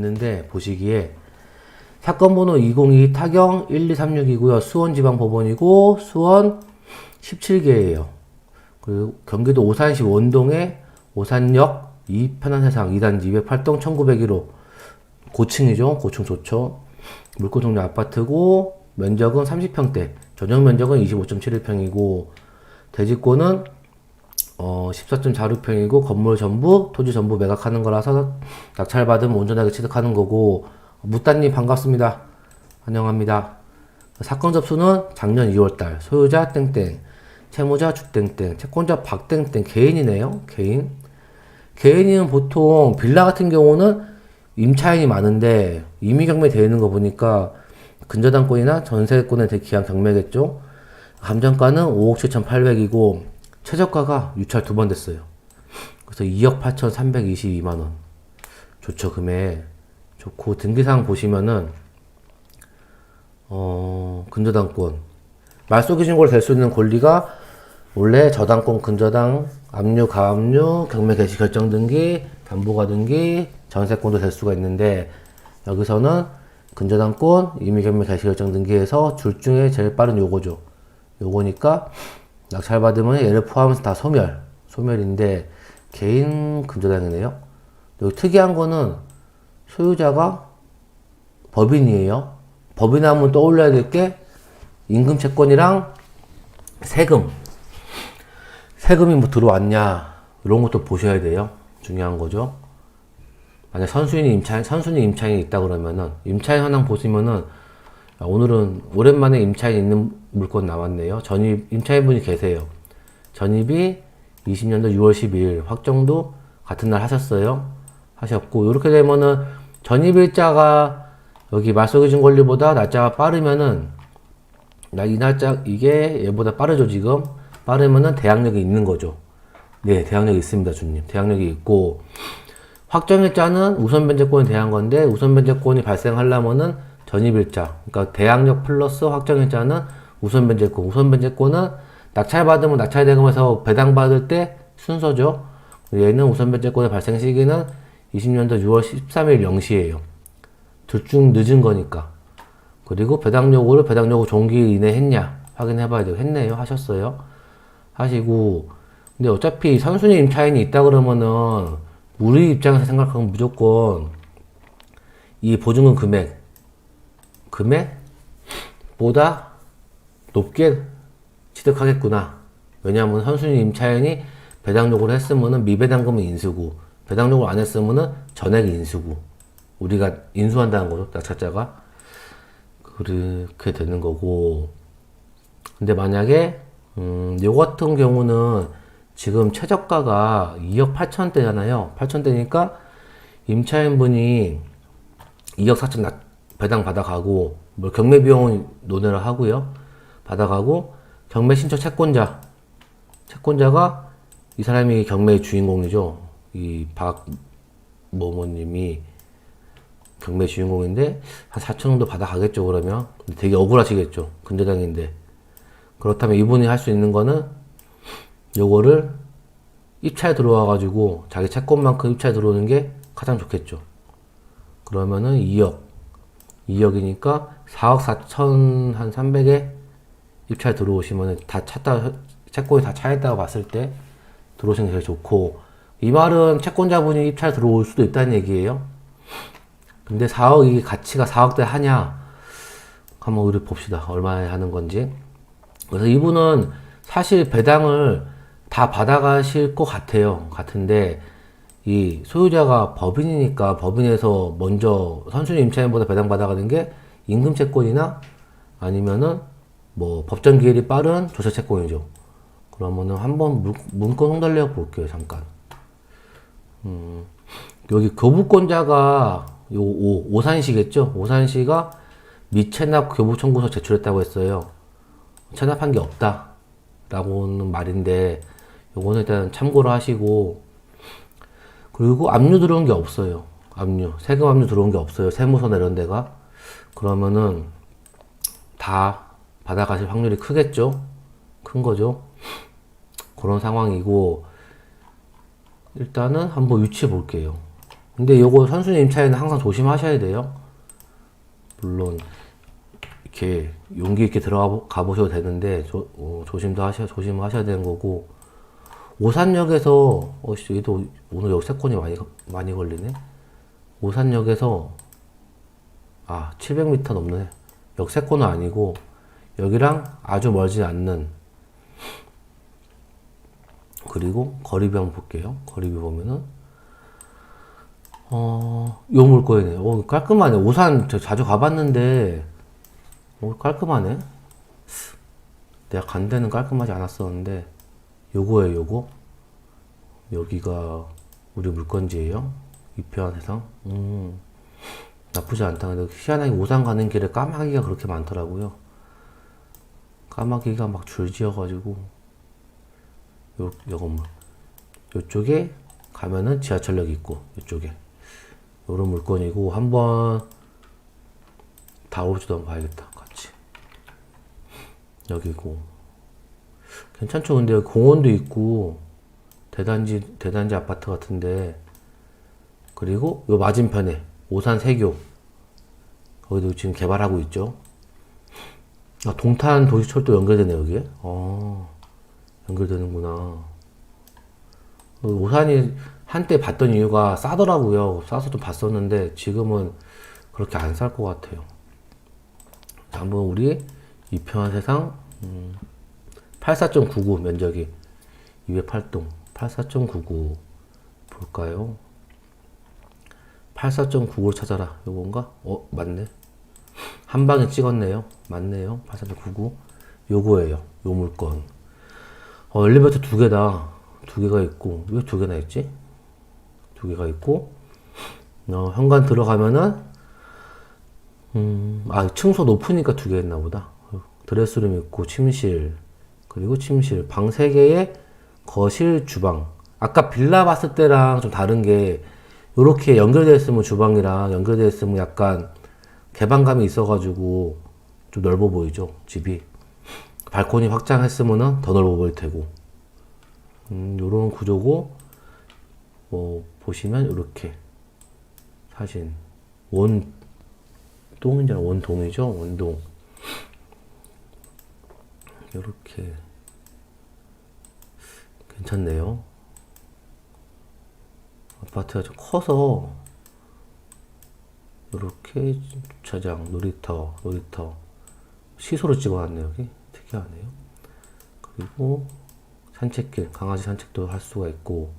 있는데 보시기에 사건 번호 202 타경 12366이고요. 수원지방법원이고 수원 17개예요. 그리고 경기도 오산시 원동의 오산역 2편한세상 2단지 208동 1901호 고층이죠. 고층 좋죠. 물고동료 아파트고 면적은 30평대, 전용 면적은 25.71평이고 대지권은 14.46평이고 건물 전부, 토지 전부 매각하는 거라서 낙찰받으면 온전하게 취득하는 거고. 무따님 반갑습니다. 환영합니다. 사건 접수는 작년 2월달 소유자 땡땡, 채무자 주땡땡, 채권자 박땡땡, 개인이네요. 개인은 보통 빌라 같은 경우는 임차인이 많은데 이미 경매되어 있는 거 보니까 근저당권이나 전세권에 대해 기한 경매겠죠. 감정가는 5억 7,800이고 최저가가 유찰 2번 됐어요. 그래서 2억 8,322만원. 좋죠. 금액 좋고 등기사항 보시면은 근저당권 말소기준으로 될 수 있는 권리가 원래 저당권, 근저당, 압류, 가압류, 경매 개시 결정 등기, 담보가 등기, 전세권도 될 수가 있는데 여기서는 근저당권, 임의경매 개시 결정 등기에서 둘 중에 제일 빠른 요거죠. 요거니까 낙찰받으면 얘를 포함해서 다 소멸인데 개인 근저당이네요. 여기 특이한 거는 소유자가 법인이에요. 법인하면 떠올려야 될 게 임금 채권이랑 세금이 뭐 들어왔냐 이런 것도 보셔야 돼요. 중요한 거죠. 만약 선순위 임차인이 있다 그러면은 임차인 현황 보시면은 오늘은 오랜만에 임차인 있는 물건 나왔네요. 임차인분이 계세요. 전입이 20년도 6월 12일, 확정도 같은 날 하셨고, 이렇게 되면은 전입일자가 여기 말소기준 권리보다 날짜가 빠르면은 이 날짜 이게 얘보다 빠르죠. 지금 빠르면은 대항력이 있는 거죠. 네, 대항력이 있습니다, 주님. 대항력이 있고 확정일자는 우선 변제권에 대한 건데 우선 변제권이 발생하려면은 전입일자, 그러니까 대항력 플러스 확정일자는 우선 변제권은 낙찰받으면 낙찰대금에서 배당받을 때 순서죠. 얘는 우선 변제권의 발생 시기는 20년도 6월 13일 0시예요. 둘 중 늦은 거니까. 그리고 배당 요구 종기 이내 했냐 확인해 봐야 돼요. 했네요. 하셨어요. 하시고. 근데 어차피 선순위 임차인이 있다 그러면은 우리 입장에서 생각하면 무조건 이 보증금 금액보다 높게 취득하겠구나. 왜냐하면 선순위 임차인이 배당 요구를 했으면은 미배당금은 인수고 배당 요구를 안 했으면은 전액이 인수고 우리가 인수한다는 거죠. 낙찰자가 그렇게 되는 거고. 근데 만약에 요 같은 경우는 지금 최저가가 2억 8천대잖아요. 8천대니까 임차인분이 2억 4천 배당 받아가고 뭐 경매 비용은 논의를 하고요. 받아가고 경매 신청 채권자가 이 사람이 경매의 주인공이죠. 이 박모모님이 경매 주인공인데 한 4천 정도 받아가겠죠. 그러면 되게 억울하시겠죠. 근저당인데. 그렇다면 이분이 할 수 있는 거는 요거를 입찰 들어와 가지고 자기 채권만큼 입찰 들어오는 게 가장 좋겠죠. 그러면은 2억이니까 4억 4천 한 300에 입찰 들어오시면은 채권이 다 차있다고 봤을 때 들어오시는 게 제일 좋고, 이 말은 채권자분이 입찰 들어올 수도 있다는 얘기예요. 근데 4억, 이게 가치가 4억대 하냐? 한번 우리 봅시다. 얼마에 하는 건지. 그래서 이분은 사실 배당을 다 받아가실 것 같은데, 이 소유자가 법인이니까 법인에서 먼저 선순위 임차인보다 배당 받아가는 게 임금 채권이나 아니면은 뭐 법정 기일이 빠른 조세 채권이죠. 그러면은 한번 문건 송달려 볼게요. 잠깐. 여기 교부권자가 오산시겠죠? 오산시가 미체납 교부 청구서 제출했다고 했어요. 체납한 게 없다 라고는 말인데 요거는 일단 참고를 하시고, 그리고 압류 들어온 게 없어요. 세금 압류 들어온 게 없어요. 세무서나 이런 데가. 그러면은 다 받아가실 확률이 크겠죠? 큰 거죠? 그런 상황이고, 일단은 한번 유치해 볼게요. 근데 요거 선순위 임차에는 항상 조심하셔야 돼요. 물론 이렇게 용기 있게 들어가 보셔도 되는데 조심하셔야 되는 거고. 오산역에서 얘도 오늘 역세권이 많이 걸리네. 오산역에서 700m 넘네. 역세권은 아니고 여기랑 아주 멀지 않는. 그리고 거리비 한번 볼게요. 거리비 보면은 요 물건이네요. 깔끔하네. 오산 저 자주 가봤는데 깔끔하네. 내가 간 데는 깔끔하지 않았었는데 요거예요. 요거 여기가 우리 물건지예요. 이표한 세상. 나쁘지 않다. 근데 희한하게 오산 가는 길에 까마귀가 그렇게 많더라고요. 까마귀가 막 줄지어가지고 요 건물 요쪽에 가면은 지하철역 있고 요쪽에 요런 물건이고. 한번 다오지도 한번 봐야겠다. 같이 여기고 괜찮죠. 근데 여기 공원도 있고 대단지 아파트 같은데. 그리고 요 맞은편에 오산 세교 거기도 지금 개발하고 있죠. 동탄 도시철도 연결되네 여기에. 연결되는구나. 오산이 한때 봤던 이유가 싸더라고요. 싸서 좀 봤었는데 지금은 그렇게 안 쌀 것 같아요. 자, 한번 우리 이평한 세상 84.99 면적이 208동 84.99 볼까요? 84.99로 찾아라. 요건가? 맞네. 한 방에 찍었네요. 맞네요. 84.99 요거예요. 요 물건. 엘리베이터 두 개다. 두 개가 있고. 왜 두 개나 있지? 두 개가 있고. 현관 들어가면은 층소 높으니까 두 개 했나 보다. 드레스룸 있고 침실. 그리고 침실. 방 세 개에 거실, 주방. 아까 빌라 봤을 때랑 좀 다른 게 요렇게 연결되어 있으면 주방이랑 연결되어 있으면 약간 개방감이 있어가지고 좀 넓어 보이죠. 집이. 발코니 확장했으면은 더 넓어 보일 테고. 요런 구조고. 보시면 요렇게 사진 원동인지 원동이죠. 원동. 요렇게 괜찮네요. 아파트가 좀 커서 요렇게 주차장, 놀이터 시소로 찍어놨네요. 여기 특이하네요. 그리고 산책길, 강아지 산책도 할 수가 있고.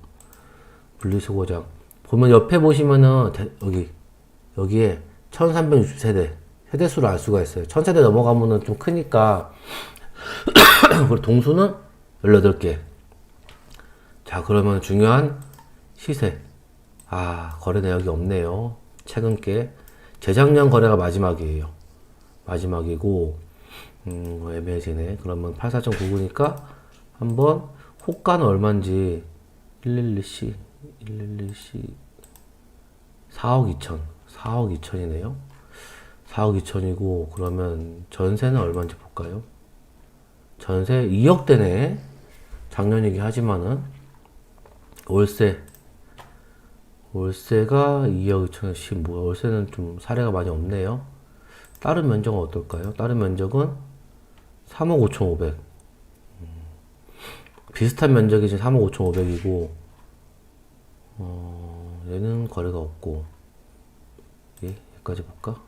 분리수거장 보면 옆에 보시면은 여기에 1360세대 세대수를 알 수가 있어요. 1000세대 넘어가면은 좀 크니까. 그리고 동수는 18개. 자, 그러면 중요한 시세. 거래 내역이 없네요. 최근 게 재작년 거래가 마지막이에요. 마지막이고 애매해지네. 그러면 84.99니까 한번 호가는 얼마인지 112C 4억 2천 4억 2천이네요. 4억 2천이고 그러면 전세는 얼마인지 볼까요? 전세 2억대네. 작년이긴 하지만은 월세가 2억 2천원씩. 뭐야, 월세는 좀 사례가 많이 없네요. 다른 면적은 어떨까요? 다른 면적은 3억 5천5백. 비슷한 면적이 지금 3억 5천5백이고 얘는 거래가 없고. 여기까지 볼까?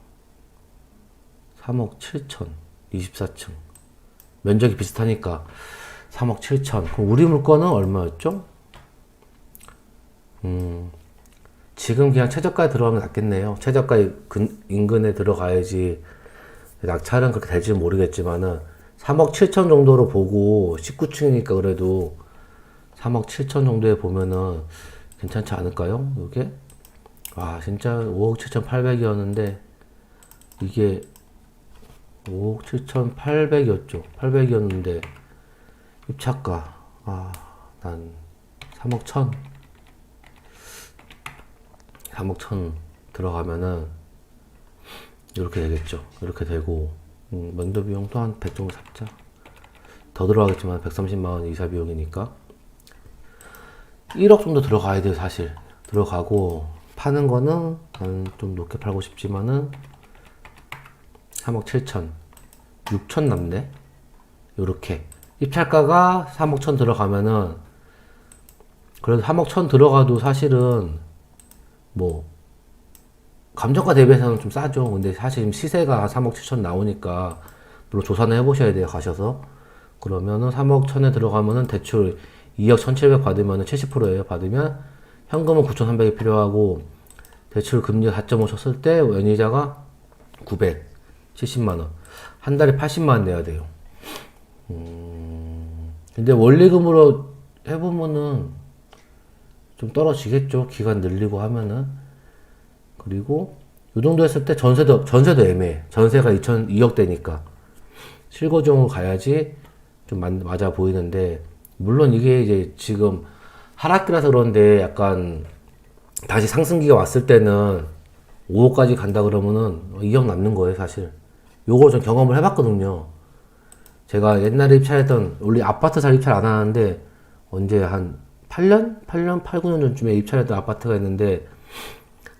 3억 7천 24층. 면적이 비슷하니까 3억 7천. 그럼 우리 물건은 얼마였죠? 지금 그냥 최저가에 들어가면 낫겠네요. 최저가 인근에 들어가야지. 낙찰은 그렇게 될지는 모르겠지만은 3억 7천 정도로 보고 19층이니까 그래도 3억 7천 정도에 보면은 괜찮지 않을까요? 이게 진짜 5억 7,800이었는데 이게 5억 7,800이었죠. 800이었는데 입찰가 난 3억 1천 3억 1천 들어가면은 이렇게 되겠죠. 이렇게 되고 면도 비용도 한 100 정도 잡자. 더 들어가겠지만 130만원 이사 비용이니까 1억 정도 들어가야 돼요. 사실 들어가고 파는 거는 나는 좀 높게 팔고 싶지만은 3억 7천, 6천 남네. 요렇게 입찰가가 3억 1천 들어가면은 그래도 3억 1천 들어가도 사실은 뭐 감정가 대비해서는 좀 싸죠. 근데 사실 지금 시세가 3억 7천 나오니까 물론 조사는 해보셔야 돼요. 가셔서 그러면은 3억 1천에 들어가면은 대출 2억 1,700 받으면은 70%예요. 받으면 현금은 9,300이 필요하고 대출 금리 4.5 쳤을 때 연이자가 970만원. 한 달에 80만원 내야 돼요. 근데 원리금으로 해보면은 좀 떨어지겠죠. 기간 늘리고 하면은. 그리고 이 정도 했을 때 전세도 애매해. 전세가 2억대니까. 실거주용으로 가야지 좀 맞아 보이는데, 물론 이게 이제 지금 하락기라서 그런데 약간 다시 상승기가 왔을 때는 5억까지 간다 그러면은 2억 남는 거예요, 사실. 요거 좀 경험을 해봤거든요. 제가 옛날에 입찰했던, 원래 아파트 잘 입찰 안 하는데, 언제 한 8년? 8년? 8, 9년 전쯤에 입찰했던 아파트가 있는데,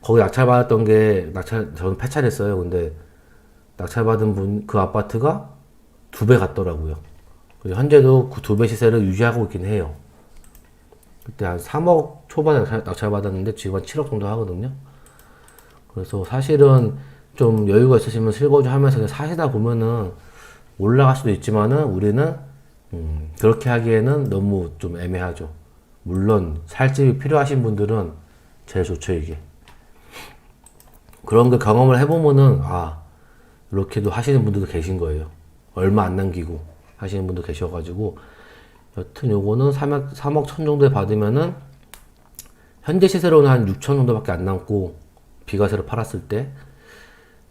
거기 낙찰받았던 게, 저는 폐찰했어요. 근데, 낙찰받은 분, 그 아파트가 2배 갔더라고요. 현재도 그 2배 시세를 유지하고 있긴 해요. 그때 한 3억 초반에 낙찰받았는데, 지금 한 7억 정도 하거든요. 그래서 사실은 좀 여유가 있으시면 실거주 하면서 그냥 사시다 보면은 올라갈 수도 있지만은 우리는 그렇게 하기에는 너무 좀 애매하죠. 물론 살 집이 필요하신 분들은 제일 좋죠, 이게. 그런 거 경험을 해보면은 이렇게도 하시는 분들도 계신 거예요. 얼마 안 남기고 하시는 분도 계셔가지고, 여튼 요거는 3억 1천 정도에 받으면은 현재 시세로는 한 6천 정도밖에 안 남고, 비과세로 팔았을 때.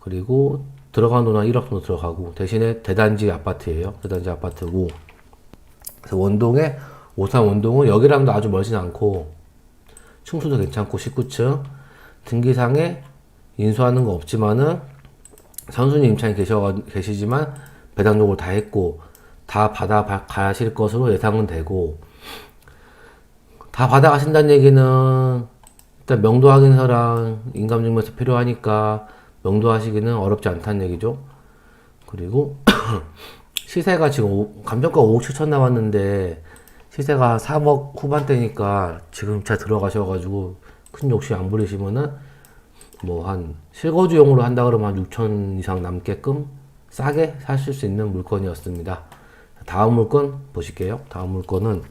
그리고 들어가는 돈은 한 1억 정도 들어가고, 대신에 대단지 아파트예요. 대단지 아파트고, 그래서 원동에 오산 원동은 여기랑도 아주 멀진 않고 층수도 괜찮고 19층 등기상에 인수하는 거 없지만은 선순위 임차인이 계시지만 배당 요구를 다 했고 다 받아 가실 것으로 예상은 되고, 다 받아 가신다는 얘기는 일단 명도 확인서랑 인감증명서 필요하니까 명도하시기는 어렵지 않다는 얘기죠. 그리고 시세가 지금 감정가 5억 7천 나왔는데 시세가 3억 후반대니까 지금 잘 들어가셔가지고 큰 욕심 안 부리시면은 뭐 한 실거주용으로 한다 그러면 한 6천 이상 남게끔 싸게 사실 수 있는 물건이었습니다. 다음 물건 보실게요. 다음 물건은